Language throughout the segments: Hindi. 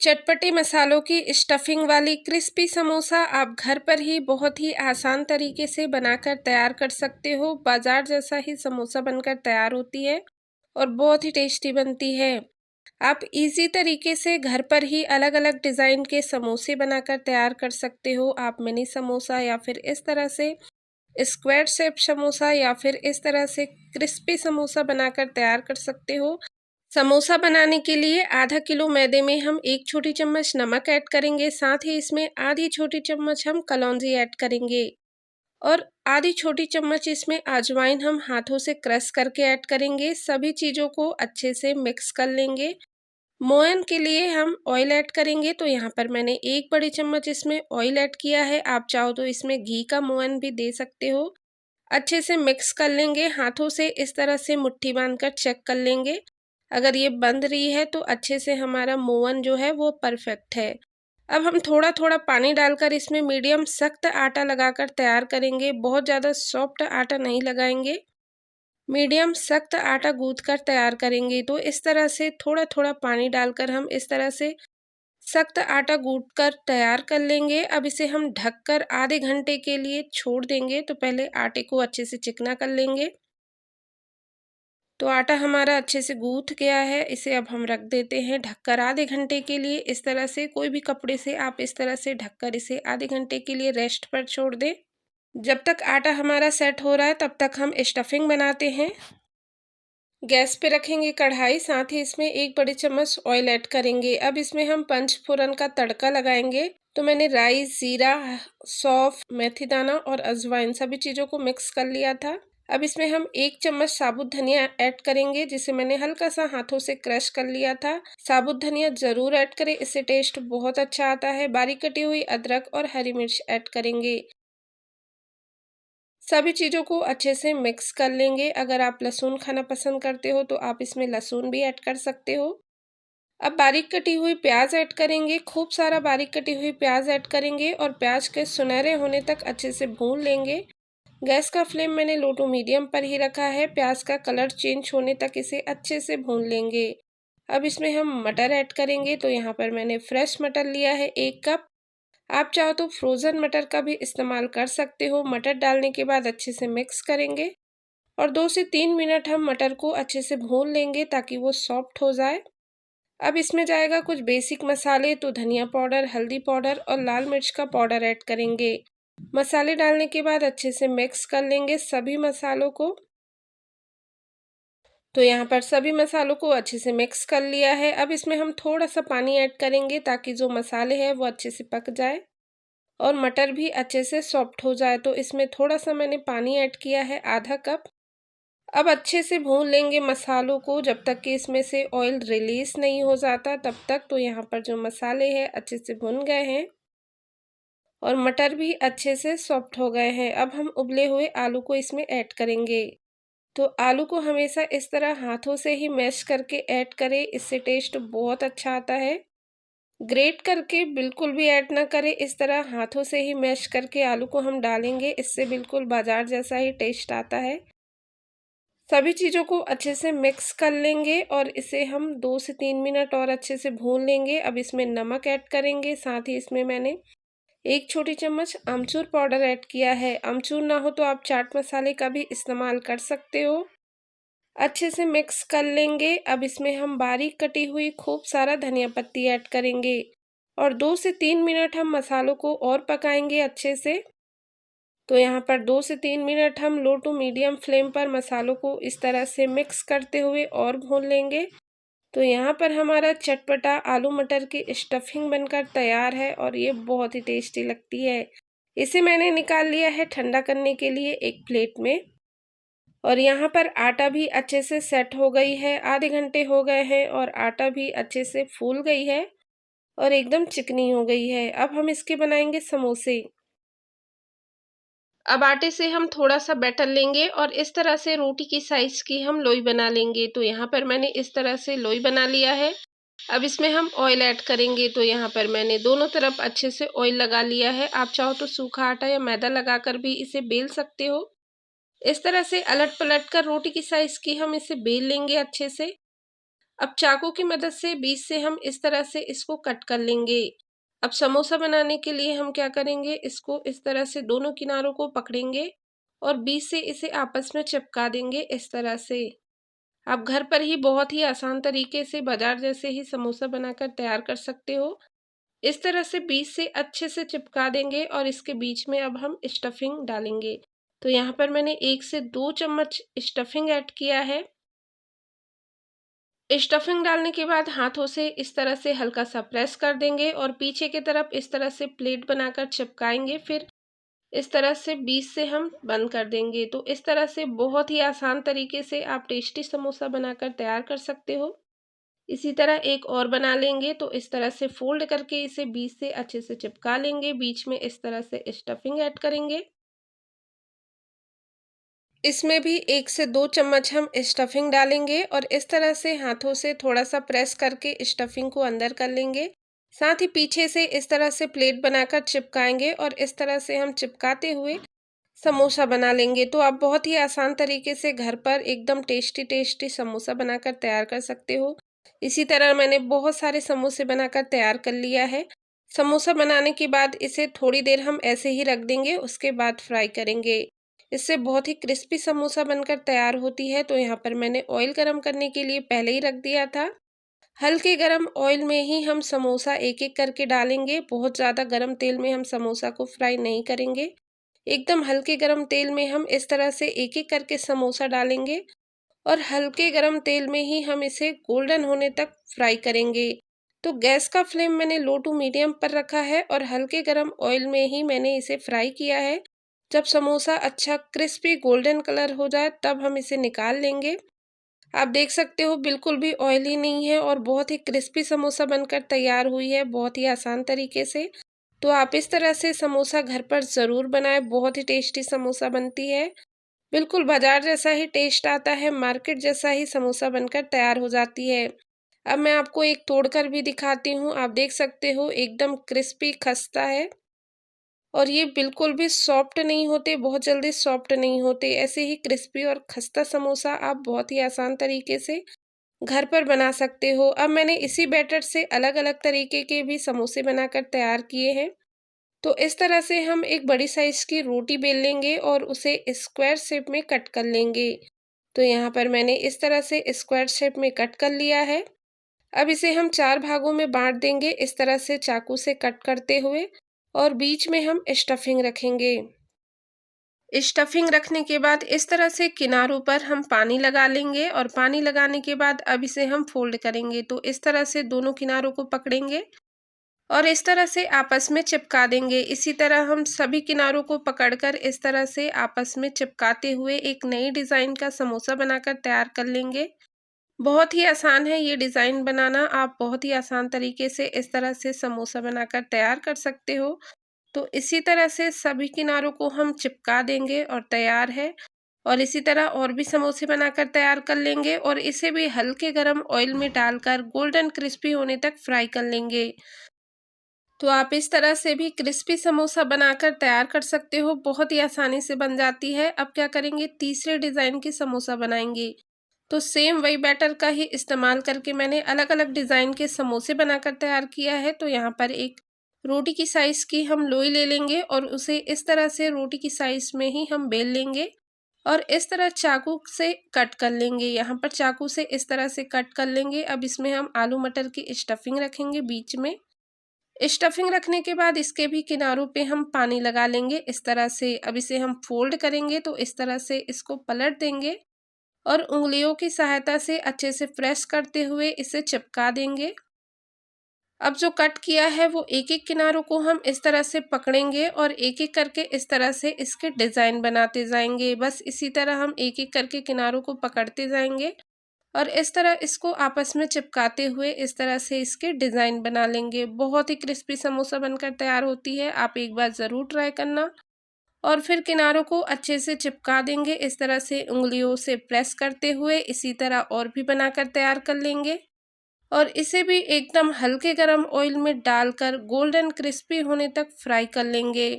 चटपटे मसालों की स्टफिंग वाली क्रिस्पी समोसा आप घर पर ही बहुत ही आसान तरीके से बनाकर तैयार कर सकते हो। बाजार जैसा ही समोसा बनकर तैयार होती है और बहुत ही टेस्टी बनती है। आप इजी तरीके से घर पर ही अलग अलग डिज़ाइन के समोसे बनाकर तैयार कर सकते हो। आप मिनी समोसा या फिर इस तरह से स्क्वायर शेप समोसा या फिर इस तरह से क्रिस्पी समोसा बनाकर तैयार कर सकते हो। समोसा बनाने के लिए आधा किलो मैदे में हम 1 छोटी चम्मच नमक ऐड करेंगे, साथ ही इसमें आधी छोटी चम्मच हम कलौंजी ऐड करेंगे और आधी छोटी चम्मच इसमें अजवाइन हम हाथों से क्रश करके ऐड करेंगे। सभी चीज़ों को अच्छे से मिक्स कर लेंगे। मोयन के लिए हम ऑयल ऐड करेंगे, तो यहाँ पर मैंने 1 बड़ी चम्मच इसमें ऑयल ऐड किया है। आप चाहो तो इसमें घी का मोयन भी दे सकते हो। अच्छे से मिक्स कर लेंगे, हाथों से इस तरह से मुट्ठी बांधकर चेक कर लेंगे। अगर ये बंध रही है तो अच्छे से हमारा मोवन जो है वो परफेक्ट है। अब हम थोड़ा थोड़ा पानी डालकर इसमें मीडियम सख्त आटा लगाकर तैयार करेंगे। बहुत ज़्यादा सॉफ्ट आटा नहीं लगाएंगे, मीडियम सख्त आटा गूंथ कर तैयार करेंगे। तो इस तरह से थोड़ा थोड़ा पानी डालकर हम इस तरह से सख्त आटा गूंथ कर तैयार कर लेंगे। अब इसे हम ढककर आधे घंटे के लिए छोड़ देंगे। तो पहले आटे को अच्छे से चिकना कर लेंगे। तो आटा हमारा अच्छे से गूंथ गया है, इसे अब हम रख देते हैं ढककर आधे घंटे के लिए। इस तरह से कोई भी कपड़े से आप इस तरह से ढककर इसे आधे घंटे के लिए रेस्ट पर छोड़ दें। जब तक आटा हमारा सेट हो रहा है तब तक हम स्टफिंग बनाते हैं। गैस पे रखेंगे कढ़ाई, साथ ही इसमें 1 बड़ी चम्मच ऑयल ऐड करेंगे। अब इसमें हम पंचफोरन का तड़का लगाएंगे। तो मैंने राई, जीरा, सौंफ, मेथी दाना और अजवाइन सभी चीज़ों को मिक्स कर लिया था। अब इसमें हम 1 चम्मच साबुत धनिया ऐड करेंगे, जिसे मैंने हल्का सा हाथों से क्रश कर लिया था। साबुत धनिया ज़रूर ऐड करें, इससे टेस्ट बहुत अच्छा आता है। बारीक कटी हुई अदरक और हरी मिर्च ऐड करेंगे। सभी चीज़ों को अच्छे से मिक्स कर लेंगे। अगर आप लहसुन खाना पसंद करते हो तो आप इसमें लहसुन भी ऐड कर सकते हो। अब बारीक कटी हुई प्याज ऐड करेंगे, खूब सारा बारीक कटी हुई प्याज ऐड करेंगे और प्याज के सुनहरे होने तक अच्छे से भून लेंगे। गैस का फ्लेम मैंने लो टू मीडियम पर ही रखा है। प्याज का कलर चेंज होने तक इसे अच्छे से भून लेंगे। अब इसमें हम मटर ऐड करेंगे। तो यहाँ पर मैंने फ्रेश मटर लिया है 1 कप। आप चाहो तो फ्रोज़न मटर का भी इस्तेमाल कर सकते हो। मटर डालने के बाद अच्छे से मिक्स करेंगे और 2 से 3 मिनट हम मटर को अच्छे से भून लेंगे ताकि वो सॉफ्ट हो जाए। अब इसमें जाएगा कुछ बेसिक मसाले, तो धनिया पाउडर, हल्दी पाउडर और लाल मिर्च का पाउडर ऐड करेंगे। मसाले डालने के बाद अच्छे से मिक्स कर लेंगे सभी मसालों को। तो यहाँ पर सभी मसालों को अच्छे से मिक्स कर लिया है। अब इसमें हम थोड़ा सा पानी ऐड करेंगे ताकि जो मसाले हैं वो अच्छे से पक जाए और मटर भी अच्छे से सॉफ्ट हो जाए। तो इसमें थोड़ा सा मैंने पानी ऐड किया है, आधा कप। अब अच्छे से भून लेंगे मसालों को जब तक कि इसमें से ऑयल रिलीज नहीं हो जाता तब तक। तो यहाँ पर जो मसाले हैं अच्छे से भुन गए हैं और मटर भी अच्छे से सॉफ्ट हो गए हैं। अब हम उबले हुए आलू को इसमें ऐड करेंगे। तो आलू को हमेशा इस तरह हाथों से ही मैश करके ऐड करें, इससे टेस्ट बहुत अच्छा आता है। ग्रेट करके बिल्कुल भी ऐड ना करें, इस तरह हाथों से ही मैश करके आलू को हम डालेंगे, इससे बिल्कुल बाजार जैसा ही टेस्ट आता है। सभी चीज़ों को अच्छे से मिक्स कर लेंगे और इसे हम 2 से 3 मिनट और अच्छे से भून लेंगे। अब इसमें नमक ऐड करेंगे, साथ ही इसमें मैंने 1 छोटी चम्मच अमचूर पाउडर ऐड किया है। अमचूर ना हो तो आप चाट मसाले का भी इस्तेमाल कर सकते हो। अच्छे से मिक्स कर लेंगे। अब इसमें हम बारीक कटी हुई खूब सारा धनिया पत्ती ऐड करेंगे और 2 से 3 मिनट हम मसालों को और पकाएंगे अच्छे से। तो यहाँ पर 2 से 3 मिनट हम लो टू मीडियम फ्लेम पर मसालों को इस तरह से मिक्स करते हुए और भून लेंगे। तो यहाँ पर हमारा चटपटा आलू मटर की स्टफिंग बनकर तैयार है और ये बहुत ही टेस्टी लगती है। इसे मैंने निकाल लिया है ठंडा करने के लिए एक प्लेट में। और यहाँ पर आटा भी अच्छे से सेट हो गई है, आधे घंटे हो गए हैं और आटा भी अच्छे से फूल गई है और एकदम चिकनी हो गई है। अब हम इसके बनाएंगे समोसे। अब आटे से हम थोड़ा सा बैटर लेंगे और इस तरह से रोटी की साइज की हम लोई बना लेंगे। तो यहाँ पर मैंने इस तरह से लोई बना लिया है। अब इसमें हम ऑयल ऐड करेंगे। तो यहाँ पर मैंने दोनों तरफ अच्छे से ऑयल लगा लिया है। आप चाहो तो सूखा आटा या मैदा लगाकर भी इसे बेल सकते हो। इस तरह से अलट पलट कर रोटी की साइज की हम इसे बेल लेंगे अच्छे से। अब चाकू की मदद से बीच से हम इस तरह से इसको कट कर लेंगे। अब समोसा बनाने के लिए हम क्या करेंगे, इसको इस तरह से दोनों किनारों को पकड़ेंगे और बीच से इसे आपस में चिपका देंगे इस तरह से। आप घर पर ही बहुत ही आसान तरीके से बाजार जैसे ही समोसा बनाकर तैयार कर सकते हो। इस तरह से बीच से अच्छे से चिपका देंगे और इसके बीच में अब हम स्टफिंग डालेंगे। तो यहाँ पर मैंने 1 से 2 चम्मच स्टफिंग ऐड किया है। स्टफिंग डालने के बाद हाथों से इस तरह से हल्का सा प्रेस कर देंगे और पीछे की तरफ इस तरह से प्लेट बनाकर चिपकाएंगे। फिर इस तरह से बीच से हम बंद कर देंगे। तो इस तरह से बहुत ही आसान तरीके से आप टेस्टी समोसा बनाकर तैयार कर सकते हो। इसी तरह एक और बना लेंगे। तो इस तरह से फोल्ड करके इसे बीच से अच्छे से चिपका लेंगे, बीच में इस तरह से स्टफिंग ऐड करेंगे। इसमें भी 1 से 2 चम्मच हम स्टफिंग डालेंगे और इस तरह से हाथों से थोड़ा सा प्रेस करके स्टफिंग को अंदर कर लेंगे। साथ ही पीछे से इस तरह से प्लेट बनाकर चिपकाएंगे और इस तरह से हम चिपकाते हुए समोसा बना लेंगे। तो आप बहुत ही आसान तरीके से घर पर एकदम टेस्टी टेस्टी समोसा बनाकर तैयार कर सकते हो। इसी तरह मैंने बहुत सारे समोसे बनाकर तैयार कर लिया है। समोसा बनाने के बाद इसे थोड़ी देर हम ऐसे ही रख देंगे, उसके बाद फ्राई करेंगे। इससे बहुत ही क्रिस्पी समोसा बनकर तैयार होती है। तो यहाँ पर मैंने ऑयल गरम करने के लिए पहले ही रख दिया था। हल्के गरम ऑयल में ही हम समोसा एक एक करके डालेंगे। बहुत ज़्यादा गरम तेल में हम समोसा को फ्राई नहीं करेंगे। एकदम हल्के गरम तेल में हम इस तरह से एक एक करके समोसा डालेंगे और हल्के गरम तेल में ही हम इसे गोल्डन होने तक फ्राई करेंगे। तो गैस का फ्लेम मैंने लो टू मीडियम पर रखा है और हल्के गरम ऑयल में ही मैंने इसे फ्राई किया है। जब समोसा अच्छा क्रिस्पी गोल्डन कलर हो जाए तब हम इसे निकाल लेंगे। आप देख सकते हो बिल्कुल भी ऑयली नहीं है और बहुत ही क्रिस्पी समोसा बनकर तैयार हुई है, बहुत ही आसान तरीके से। तो आप इस तरह से समोसा घर पर ज़रूर बनाएं, बहुत ही टेस्टी समोसा बनती है। बिल्कुल बाजार जैसा ही टेस्ट आता है, मार्केट जैसा ही समोसा बनकर तैयार हो जाती है। अब मैं आपको एक तोड़कर भी दिखाती हूँ। आप देख सकते हो एकदम क्रिस्पी खस्ता है और ये बिल्कुल भी सॉफ्ट नहीं होते, बहुत जल्दी सॉफ्ट नहीं होते। ऐसे ही क्रिस्पी और खस्ता समोसा आप बहुत ही आसान तरीके से घर पर बना सकते हो। अब मैंने इसी बैटर से अलग अलग तरीके के भी समोसे बनाकर तैयार किए हैं। तो इस तरह से हम एक बड़ी साइज की रोटी बेल लेंगे और उसे स्क्वायर शेप में कट कर लेंगे। तो यहाँ पर मैंने इस तरह से स्क्वायर शेप में कट कर लिया है। अब इसे हम 4 भागों में बांट देंगे इस तरह से चाकू से कट करते हुए और बीच में हम स्टफिंग रखेंगे। स्टफिंग रखने के बाद इस तरह से किनारों पर हम पानी लगा लेंगे और पानी लगाने के बाद अब इसे हम फोल्ड करेंगे। तो इस तरह से दोनों किनारों को पकड़ेंगे और इस तरह से आपस में चिपका देंगे। इसी तरह हम सभी किनारों को पकड़कर इस तरह से आपस में चिपकाते हुए एक नई डिज़ाइन का समोसा बनाकर तैयार कर लेंगे। बहुत ही आसान है ये डिज़ाइन बनाना। आप बहुत ही आसान तरीके से इस तरह से समोसा बनाकर तैयार कर सकते हो। तो इसी तरह से सभी किनारों को हम चिपका देंगे और तैयार है। और इसी तरह और भी समोसे बनाकर तैयार कर लेंगे और इसे भी हल्के गरम ऑयल में डालकर गोल्डन क्रिस्पी होने तक फ्राई कर लेंगे। तो आप इस तरह से भी क्रिस्पी समोसा बनाकर तैयार कर सकते हो, बहुत ही आसानी से बन जाती है। अब क्या करेंगे, तीसरे डिज़ाइन की समोसा बनाएंगे। तो सेम वही बैटर का ही इस्तेमाल करके मैंने अलग अलग डिज़ाइन के समोसे बनाकर तैयार किया है। तो यहाँ पर एक रोटी की साइज़ की हम लोई ले लेंगे और उसे इस तरह से रोटी की साइज़ में ही हम बेल लेंगे और इस तरह चाकू से कट कर लेंगे। यहाँ पर चाकू से इस तरह से कट कर लेंगे। अब इसमें हम आलू मटर की स्टफिंग रखेंगे बीच में। स्टफिंग रखने के बाद इसके भी किनारों पे हम पानी लगा लेंगे इस तरह से। अब इसे हम फोल्ड करेंगे तो इस तरह से इसको पलट देंगे और उंगलियों की सहायता से अच्छे से प्रेस करते हुए इसे चिपका देंगे। अब जो कट किया है वो एक एक किनारों को हम इस तरह से पकड़ेंगे और एक एक करके इस तरह से इसके डिज़ाइन बनाते जाएंगे। बस इसी तरह हम एक एक करके किनारों को पकड़ते जाएंगे और इस तरह इसको आपस में चिपकाते हुए इस तरह से इसके डिज़ाइन बना लेंगे। बहुत ही क्रिस्पी समोसा बनकर तैयार होती है, आप एक बार ज़रूर ट्राई करना। और फिर किनारों को अच्छे से चिपका देंगे इस तरह से उंगलियों से प्रेस करते हुए। इसी तरह और भी बनाकर तैयार कर लेंगे और इसे भी एकदम हल्के गरम ऑयल में डालकर गोल्डन क्रिस्पी होने तक फ्राई कर लेंगे।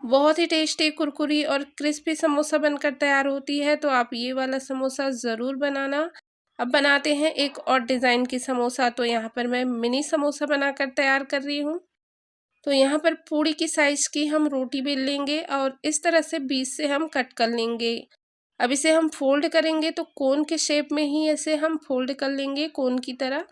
बहुत ही टेस्टी कुरकुरी और क्रिस्पी समोसा बनकर तैयार होती है। तो आप ये वाला समोसा ज़रूर बनाना अब बनाते हैं एक और डिज़ाइन की समोसा। तो यहाँ पर मैं मिनी समोसा बनाकर तैयार कर रही हूँ। तो यहाँ पर पूड़ी की साइज़ की हम रोटी बेल लेंगे और इस तरह से बीच से हम कट कर लेंगे। अब इसे हम फोल्ड करेंगे तो कोन के शेप में ही ऐसे हम फोल्ड कर लेंगे, कोन की तरह।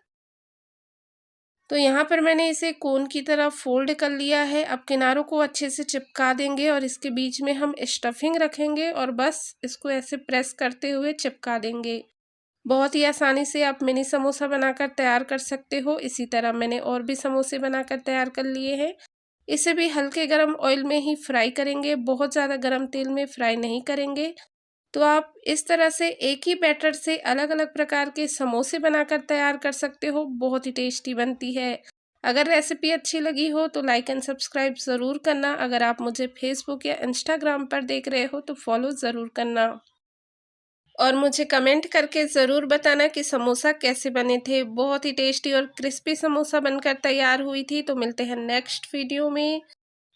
तो यहाँ पर मैंने इसे कोन की तरह फोल्ड कर लिया है। अब किनारों को अच्छे से चिपका देंगे और इसके बीच में हम स्टफिंग रखेंगे और बस इसको ऐसे प्रेस करते हुए चिपका देंगे। बहुत ही आसानी से आप मिनी समोसा बनाकर तैयार कर सकते हो। इसी तरह मैंने और भी समोसे बनाकर तैयार कर लिए हैं। इसे भी हल्के गरम ऑयल में ही फ्राई करेंगे, बहुत ज़्यादा गरम तेल में फ्राई नहीं करेंगे। तो आप इस तरह से एक ही बैटर से अलग अलग प्रकार के समोसे बनाकर तैयार कर सकते हो। बहुत ही टेस्टी बनती है। अगर रेसिपी अच्छी लगी हो तो लाइक एंड सब्सक्राइब ज़रूर करना। अगर आप मुझे फेसबुक या इंस्टाग्राम पर देख रहे हो तो फॉलो ज़रूर करना और मुझे कमेंट करके ज़रूर बताना कि समोसा कैसे बने थे। बहुत ही टेस्टी और क्रिस्पी समोसा बनकर तैयार हुई थी। तो मिलते हैं नेक्स्ट वीडियो में।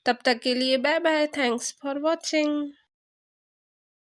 तब तक के लिए bye bye. Thanks for watching.